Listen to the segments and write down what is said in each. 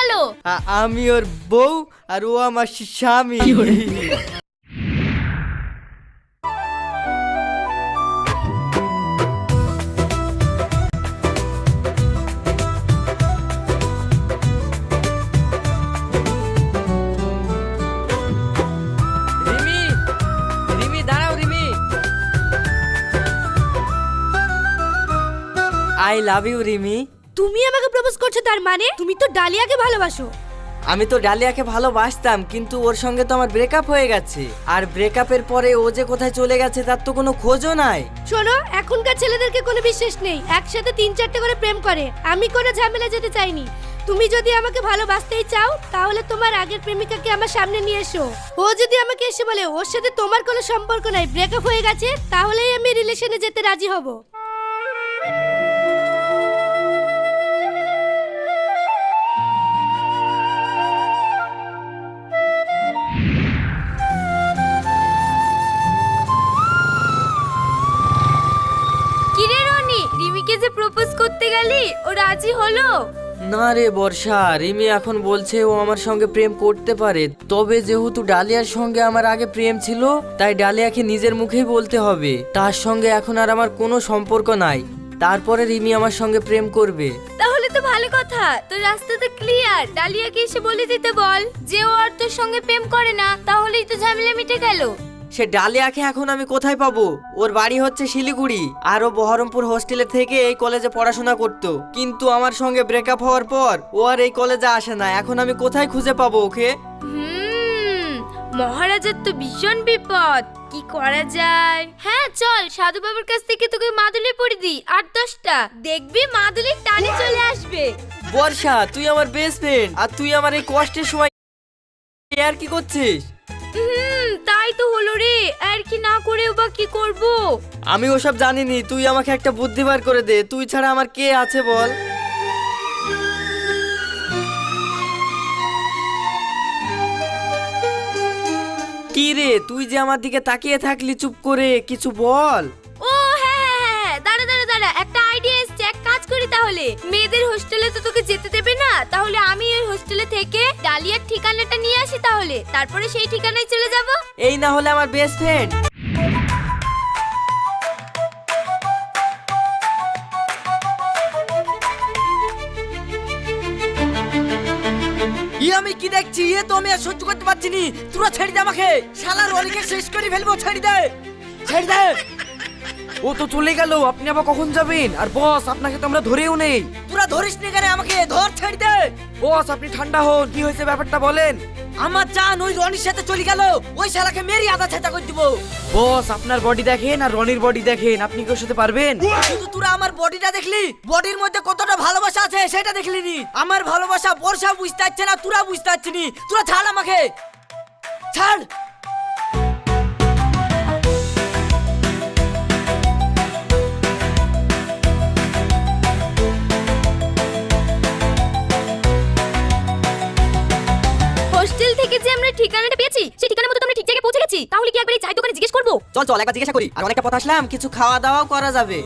গেল? আমি ওর বউ আর ও আমার স্বামী। রিমি, রিমি দাঁড়াও Rimi. I love you Rimi. তুমি আমাকে প্রপোজ করছো, তার মানে তুমি তো ডালিয়াকে ভালোবাসো। আমি তো ডালিয়াকে ভালোবাসতাম, কিন্তু ওর সঙ্গে তো আমার ব্রেকআপ হয়ে গেছে। আর ব্রেকআপের পরে ও যে কোথায় চলে গেছে তার তো কোনো খোঁজও নাই। শোনো, এখনকার ছেলেদেরকে কোনো বিশ্বাস নেই, একসাথে 3-4টে করে প্রেম করে। আমি কোনো ঝামেলা যেতে চাইনি। তুমি যদি আমাকে ভালোবাসতেই চাও তাহলে তোমার আগের প্রেমিকাকে আমার সামনে নিয়ে এসো। ও যদি আমাকে এসে বলে ওর সাথে তোমার কোনো সম্পর্ক নাই, ব্রেকআপ হয়ে গেছে, তাহলেই আমি রিলেশনে যেতে রাজি হব। কিরে রনি, রিমিকে যে প্রপোজ করতে গেলি ও রাজি হলো? না রে বর্ষা, রিমি এখন বলছে ও আমার সঙ্গে প্রেম করতে পারে, তবে যেহেতু ডালিয়ার সঙ্গে আমার আগে প্রেম ছিল তাই ডালিয়াকে নিজের মুখেই বলতে হবে তার সঙ্গে এখন আর আমার কোনো সম্পর্ক নাই। তারপরে রিমি আমার সঙ্গে প্রেম করবে। তাহলে তো ভালো কথা, তো রাস্তা তো ক্লিয়ার। ডালিয়াকে এসে বলে দিতে বল যে ও আর তোর সঙ্গে প্রেম করে না, তাহলেই তো ঝামেলা মিটে গেল। সে ডালিয়াকে এখন আমি কোথায় পাবো? ওর বাড়ি হচ্ছে শিলিগুড়ি আর ও বহরমপুর হোস্টেলে থেকে এই কলেজে পড়াশোনা করতো, কিন্তু আমার সঙ্গে ব্রেকআপ হওয়ার পর ও আর এই কলেজে আসে না। এখন আমি কোথায় খুঁজে পাবো ওকে? মহারাজের তো ভীষণ বিপদ, কি করা যায়? হ্যাঁ চল, সাধু বাবার কাছ থেকে তোকে মাদুলি পড়ি দিই 8-10টা, দেখবি মাদুলির টানে চলে আসবে। বর্ষা, তুই আমার বেস্ট ফ্রেন্ড আর তুই আমার এই কষ্টের সময় আর কি করছিস? তাই তো হলো রে, আর কি না করেও বা কি করব? আমি ওসব জানিনি, তুই আমাকে একটা বুদ্ধি বার করে দে। তুই ছাড়া আমার কে আছে বল? কি রে, তুই যে আমার দিকে তাকিয়ে থাকলি চুপ করে, কিছু বল। ও হ্যাঁ, দাঁড়া দাঁড়া দাঁড়া, একটা আইডিয়া এসছে। এক কাজ করি তাহলে, মেয়েদের হোস্টেলে তো তোকে যেতে দেবে না, তাহলে আমি ওই হোস্টেলে থেকে ডালিয়ার ঠিকানাটা নিয়ে আসি, তাহলে তারপরে সেই ঠিকানায় চলে যাব। এই না হলে আমার বেস্ট ফ্রেন্ড। আমি কি দেখছি, এ তো আমি আর সহ্য করতে পারছি নি। তোরা ছেড়ে দে আমাকে, শালার অলিকে শেষ করে ফেলবো। ছেড়ে দে, ছেড়ে দে। ও তো চলে গেল, আপনি আবার কখন যাবেন? আর বস, আপনাকে তো আমরা ধরেও নেই। তোরা ধরিস নি কেন আমাকে? ধর, ছেড়ে দে। বস, আপনি ঠান্ডা হন, কি হয়েছে ব্যাপারটা বলেন। আমার জান ওই রনির সাথে চলে গেল, ওই শালাকে মেরি আদা ছেঁচা করে দিব। বস, আপনার বডি দেখেন আর রনির বডি দেখেন, আপনি কি ওর সাথে পারবেন? কিন্তু তোরা আমার বডিটা দেখলি, বডির মধ্যে কতটা ভালোবাসা আছে সেটা দেখলি নি। আমার ভালোবাসা বর্ষা বুঝতে পারছে না, তোরা বুঝতে পারছিস নি। তোরা ছাড় আমাকে, ছাড়। হোস্টেল থেকে যে আমরা ঠিকানাটা পেয়েছি, সেই ঠিকানার মতো তো আমরা ঠিক জায়গায় পৌঁছে গেছি। তাহলে কি একবার এই চায়ের দোকানে জিজ্ঞেস করবো? চল চল একবার জিজ্ঞাসা করি। আর অনেকটা পথ আসলাম, কিছু খাওয়া দাওয়াও করা যাবে।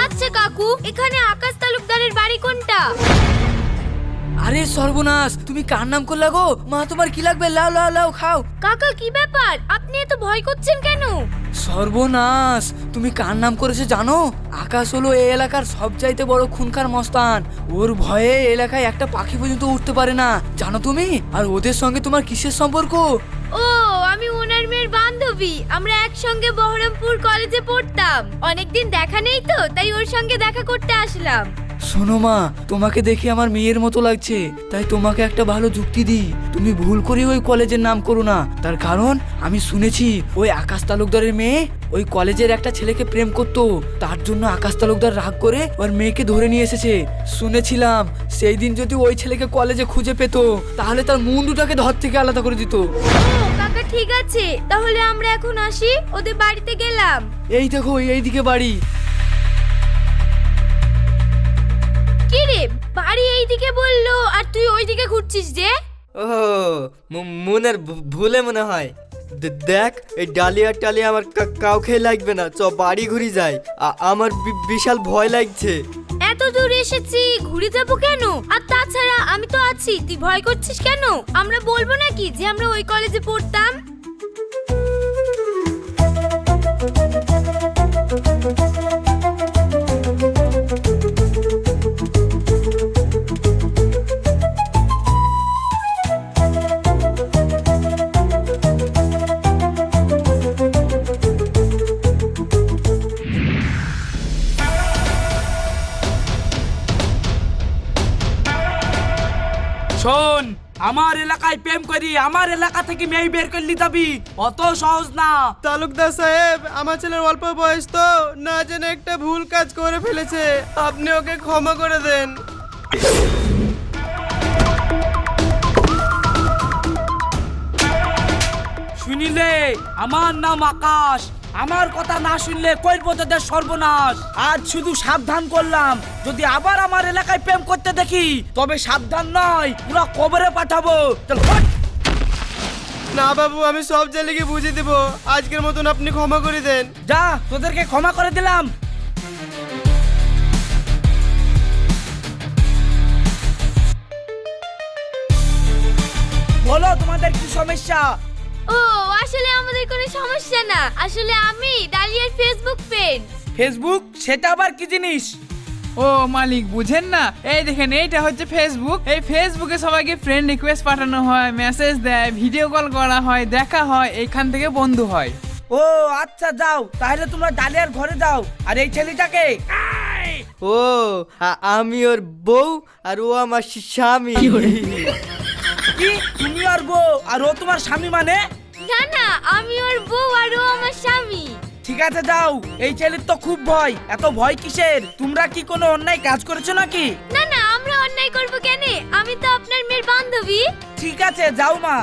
আচ্ছা কাকু, এখানে আকাশ তালুকদারের বাড়ি কোনটা? আরে সর্বনাশ, তুমি কার নাম করলা গো? মা, তোমার কি লাগবে? লাও লাও লাও, খাও। কাকা কি ব্যাপার, আপনি এত ভয় করছেন কেন? সর্বনাশ, তুমি কার নাম করেছো জানো? আকাশ হলো এই এলাকার সবচাইতে বড় খুনখার মস্তান। ওর ভয়ে এই এলাকায় একটা পাখি পর্যন্ত উঠতে পারে না, জানো তুমি? আর ওদের সঙ্গে তোমার কিসের সম্পর্ক? ও, আমি ওনার মেয়ের বান্ধবী। আমরা একসঙ্গে বহরমপুর কলেজে পড়তাম। অনেকদিন দেখা নেই তো, তাই ওর সঙ্গে দেখা করতে আসলাম। শোনো মা, তোমাকে দেখে আমার মেয়ের মতো লাগছে, তাই তোমাকে একটা ভালো যুক্তি দিই। তুমি ভুল করে ওই কলেজের নাম করো না। তার কারণ আমি শুনেছি ওই আকাশ তালুকদারের মেয়ে ওই কলেজের একটা ছেলেকে প্রেম করতো। তার জন্য আকাশ তালুকদার রাগ করে ওর মেয়েকে ধরে নিয়ে এসেছে। শুনেছিলাম সেই দিন যদি ওই ছেলেকে কলেজে খুঁজে পেতো তাহলে তার মুন্ডুটাকে ধর থেকে আলাদা করে দিত। ও কাকা, ঠিক আছে, তাহলে আমরা এখন আসি। ওদের বাড়িতে গেলাম। এই দেখো, এইদিকে বাড়ি। কি রে, বাড়ি এই এইদিকে বললো আর তুই ওইদিকে ঘুরছিস যে? ও মনের ভুলে মনে হয়। দেখ এই ডালিয়া টালিয়া আমার কাউকে লাগবে না, চ বাড়ি ঘুরি যাই। আমার বিশাল ভয় লাগছে। এত দূর এসেছি, ঘুরে যাবো কেন? আর তাছাড়া আমি তো আছি, তুই ভয় করছিস কেন? আমরা বলবো নাকি যে আমরা ওই কলেজে পড়তাম? শোন, আমার এলাকায় প্রেম করি আমার এলাকা থেকে মেয়ে বের করলি যাবি, অত সহজ না। তালুকদার সাহেব, আমার ছেলের অল্প বয়স তো, না জেনে একটা ভুল কাজ করে ফেলেছে, আপনি ওকে ক্ষমা করে দেন। শুনিলে, আমার নাম আকাশ, আমার কথা না শুনলে করবো তোদের সর্বনাশ। আজ শুধু সাবধান করলাম, যদি আবার আমার এলাকায় প্রেম করতে দেখি তবে সাবধান নয়, পুরো কবরে পাঠাবো। চল হট। না বাবু, আমি সব জেলেকে বুঝিয়ে দেবো, আজকের মতন আপনি ক্ষমা করে দেন। যা, তোদেরকে ক্ষমা করে দিলাম। বলো তোমাদের কি সমস্যা? ও, আসলে আমাদের কোনো সমস্যা না, আসলে আমি ডালিয়ার ফেসবুক ফ্রেন্ড। ফেসবুক? সেটা আবার কি জিনিস? ও মালিক, বুঝেন না? এই দেখেন, এইটা হচ্ছে ফেসবুক। এই ফেসবুকে সবাইকে ফ্রেন্ড রিকোয়েস্ট পাঠানো হয়, মেসেজ দেয়, ভিডিও কল করা হয়, দেখা হয়, এইখান থেকে বন্ধু হয়। ও আচ্ছা, যাও তাহলে তোমরা ডালিয়ার ঘরে যাও। আর এই ছেলেটাকে? ও আমি ওর বউ আর ও আমার স্বামী। কি তুমি আর বউ আর ও তোমার স্বামী মানে? না না, আমি ওর বউ আর ও আমার স্বামী। ঠিক আছে যাও। এই ছেলের তো খুব ভয়, এত ভয় কিসের? তোমরা কি কোনো অন্যায় কাজ করেছো নাকি? না না, আমরা অন্যায় করবো কেন? আমি তো আপনার মেয়ের বান্ধবী। ঠিক আছে যাও মা।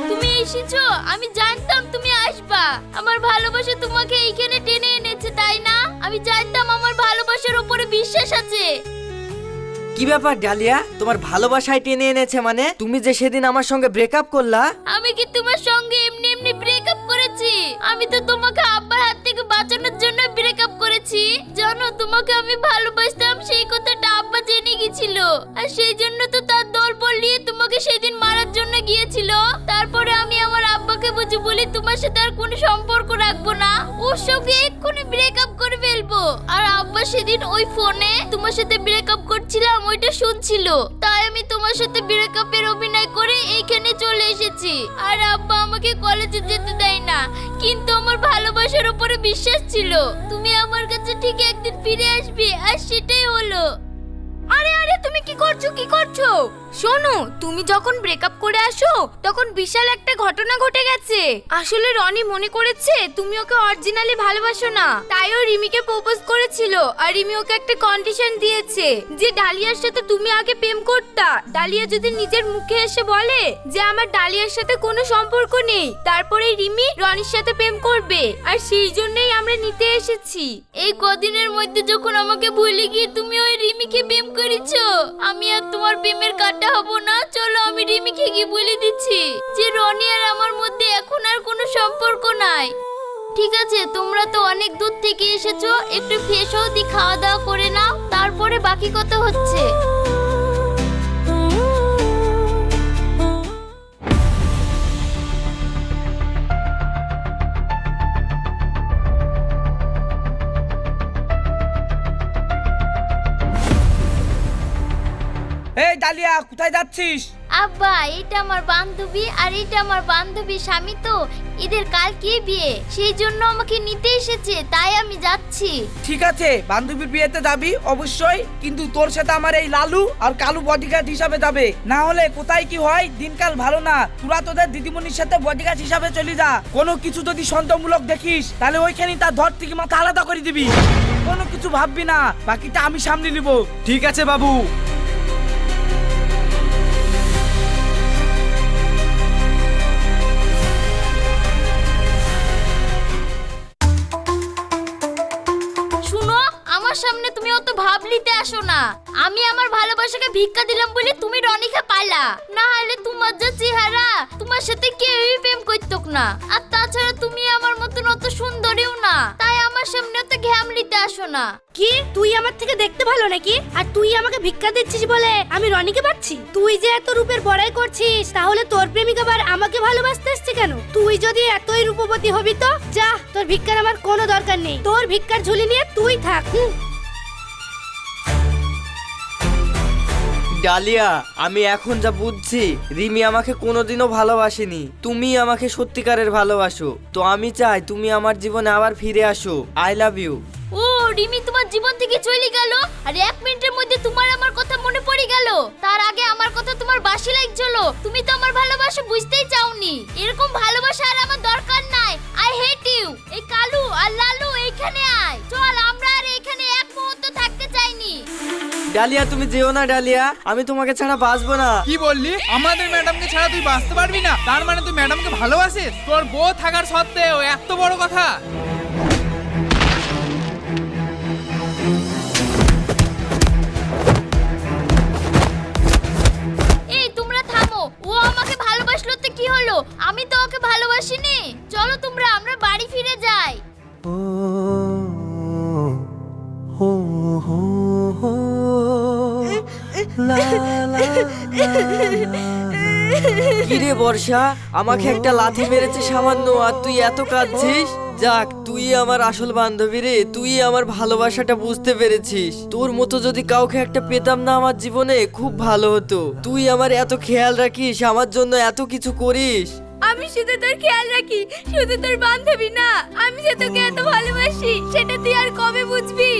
তুমি এসেছো, আমি জানতাম তুমি আসবা। আমার ভালোবাসা তোমাকে এইখানে টেনে এনেছে, তাই না? আমি জানতাম আমার ভালোবাসার উপরে বিশ্বাস আছে। কি ব্যাপার ডালিয়া, তোমার ভালোবাসায় টেনে এনেছে মানে? তুমি যে সেদিন আমার সঙ্গে ব্রেকআপ করলা। আমি কি তোমার সঙ্গে এমনি এমনি ব্রেকআপ করেছি? আমি তো তোমাকে আব্বার হাত থেকে বাঁচানোর জন্য ব্রেকআপ করেছি। জানো, তোমাকে আমি ভালোবাসতাম সেই কথাটা আব্বা জেনে গেছিল, আর সেই জন্য তো তার দরপর নিয়ে তোমাকে সেদিন মারার জন্য গিয়েছিল। তারপরে আমি আমার আব্বাকে বুঝে বলি তোমার সাথে আর কোনো সম্পর্ক রাখবো না, ওর সঙ্গে এক্ষুনি ব্রেকআপ করে ফেলবো। আর আব্বা সেদিন ওই ফোনে তোমার সাথে ব্রেকআপ করছিলাম ওইটা শুনছিল, তাই আমি তোমার সাথে ব্রেকআপের অভিনয় করে এইখানে চলে এসেছি। আর আব্বা আমাকে কলেজে যেতে দেয় না, কিন্তু আমার ভালোবাসার উপরে বিশ্বাস ছিল তুমি আমার কাছে ঠিক একদিন ফিরে আসবে, আর সেটাই হলো। আরে আরে, তুমি কি করছো? শোনো, তুমি যখন ব্রেকআপ করে আসো তখন বিশাল একটা ঘটনা ঘটে গেছে। আসলে রনি মনে করেছে তুমি ওকে অরিজিনালি ভালোবাসো না, তাই ও রিমিকে প্রপোজ করেছিল। আর রিমি ওকে একটা কন্ডিশন দিয়েছে যে ডালিয়ার সাথে তুমি আগে প্রেম করতা, ডালিয়া যদি নিজের মুখে এসে বলে যে আমার ডালিয়ার সাথে কোনো সম্পর্ক নেই, তারপরে রিমি রনির সাথে প্রেম করবে। আর সেই জন্যই আমরা নিতে এসেছি। এই কদিনের মধ্যে যখন আমাকে ভুলে গিয়ে তুমি ওই রিমিকে প্রেম করেছো, আমি আর তোমার প্রেমের কাটা হব না। চলো, আমি রিমিকে গিয়ে বলে দিচ্ছি যে রনি আর আমার মধ্যে এখন আর কোনো সম্পর্ক নাই। ঠিক আছে, তোমরা তো অনেক দূর থেকে এসেছো, একটু ফ্রেশ হও, দি খাওয়া দাওয়া করে নাও, তারপরে বাকি কথা হচ্ছে। এই ডালিয়া, কোথায় যাচ্ছিস? আব্বা, এটা আমার বান্ধবী আর এটা আমার বান্ধবীর স্বামী, তো এদের কালকে বিয়ে, সেই জন্য আমাকে নিতে এসেছে, তাই আমি যাচ্ছি। ঠিক আছে, বান্ধবীর বিয়েতে যাবি অবশ্যই, কিন্তু তোর সাথে আমার এই লালু আর কালু বডিগার্ড হিসাবে যাবে, না হলে কোথায় কি হয় দিনকাল ভালো না। তোরা তোদের দিদিমণির সাথে বডিগার্ড হিসাবে চলে যা। কোনো কিছু যদি সন্দেহমূলক দেখিস তাহলে ওইখানেই তার ধর থেকে মাথা আলাদা করে দিবি। কোনো কিছু ভাববি না, বাকিটা আমি সামনে নিব। ঠিক আছে বাবু। শুনো, আমার সামনে তুমি অত ভাব নিতে আসো না। আমি আমার ভালোবাসাকে ভিক্ষা দিলাম বলে তুমি রনিকে পাইলা, না হলে তোমার যে চেহারা, তোমার সাথে কেউই প্রেম করতো না। আর তাছাড়া তুমি আমার মতন অত সুন্দরীও না, তাই আমার সামনে অত ঘ্যাম নিতে আসো না। কি তুই আমার থেকে দেখতে ভালো নাকি? আর তুই আমাকে ভিক্ষা দিচ্ছিস বলে আমি রনিকে পাচ্ছি? তুই যে এত রূপের বড়াই করছিস, তাহলে তোর প্রেমিকা আবার আমাকে ভালোবাসতে এসছে কেন? তুই যদি এতই রূপবতী হবি তো যা, তোর ভিক্ষার আমার কোনো দরকার নেই। তোর ভিক্ষার ঝুলি নিয়ে তুই থাক। ডালিয়া, আমি এখন যা বুঝছি, রিমি আমাকে কোনোদিনও ভালোবাসেনি। তুমি আমাকে সত্যিকারের ভালোবাসো, তো আমি চাই তুমি আমার জীবনে আবার ফিরে আসো। I love you. ও রিমি তোমার জীবন থেকে চলে গেল, আর 1 মিনিটের মধ্যে তোমার আমার কথা মনে পড়ে গেল। তার আগে আমার কথা তোমার বাসি লাগছিল। তুমি তো আমার ভালোবাসা বুঝতেই চাওনি। এরকম ভালোবাসা আর আমার দরকার নাই। I hate you. এই কালু আর লালু এইখানে আয়, চল আমরা আর এখানে এক মুহূর্ত থাকতে চাইনি। ডালিয়া, তুমি যেও না ডালিয়া, আমি তোমাকে ছাড়া বাঁচবো না। কি বললি? আমাদের ম্যাডামকে ছাড়া তুই বাঁচতে পারবি না? তার মানে তুই ম্যাডামকে ভালোবাসিস? তোর বউ থাকার সত্ত্বেও এত বড় কথা? এই তোমরা থামো, ও আমাকে ভালোবাসলো তো কি হলো? আমি তো ওকে ভালোবাসিনি। চলো তোমরা, আমরা বাড়ি ফিরে যাই। কিরে বর্ষা, আমাকে একটা লাথি মেরেছে সামান্য, আর তুই এত কাঁদছিস? যাক, তুই আমার আসল বান্ধবী রে, তুই আমার ভালোবাসাটা বুঝতে পেরেছিস। তোর মতো যদি কাউকে একটা পেতাম না আমার জীবনে, খুব ভালো হতো। তুই আমার এত খেয়াল রাখিস, আমার জন্য এত কিছু করিস। আমি শুধু তোর খেয়াল রাখি, শুধু তোর বান্ধবী না। আমি যে তোকে এত ভালোবাসি, সেটা তুই আর কবে বুঝবি?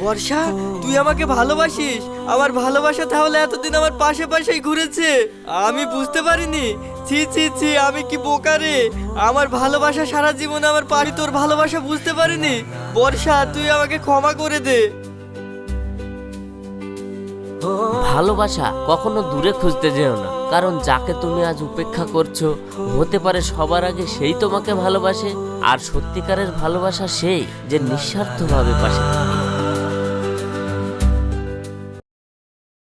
বর্ষা, তুই আমাকে ভালোবাসিস? আমার ভালোবাসা তাহলে এতদিন আমার পাশে পাশেই ঘুরেছে, আমি বুঝতে পারিনি। ছি ছি ছি, আমি কি বোকা রে! আমার ভালোবাসা সারা জীবন আমার পারি, তোর ভালোবাসা বুঝতে পারিনি। বর্ষা, তুই আমাকে ক্ষমা করে দে। ভালোবাসা কখনো দূরে খুঁজতে যেও না, কারণ যাকে তুমি আজ উপেক্ষা করছো, হতে পারে সবার আগে সেই তোমাকে ভালোবাসে। আর সত্যিকারের ভালোবাসা সেই যে নিঃস্বার্থভাবে পাশে থাকে।